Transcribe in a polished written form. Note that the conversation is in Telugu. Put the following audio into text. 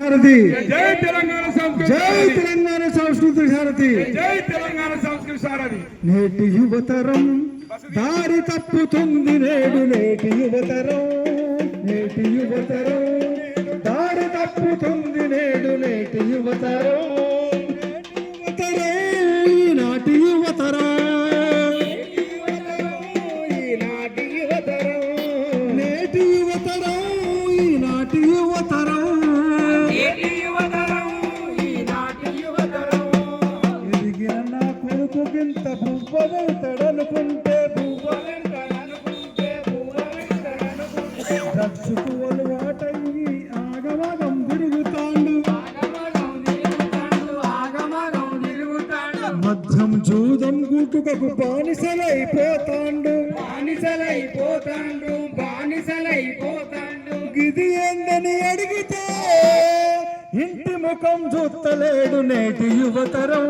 సారథి జై తెలంగాణ సంస్కృతి జై తెలంగాణ సంస్కృతి సారథి జై తెలంగాణ సంస్కృతి సారథి. నేటి యువతరం దారి తప్పుతుంది నేటి యువతరం దారి తప్పుతుంది నేటి యువతరం ఈనాటి యువతరం నేటి యువతరం ఈనాటి యువతరం ఎదిగిన నా కొడుకుకింత పువ్వెంతడనుకుంటే రక్షకు అలవాటయ్యి ఆగమగం తిరుగుతాండు మధ్యం జూదం గుటుకకు బానిసలైపోతాండు గిది ఏందని అడిగితే ఇంటి ముఖం చూస్తలేడు నేటి యువతరం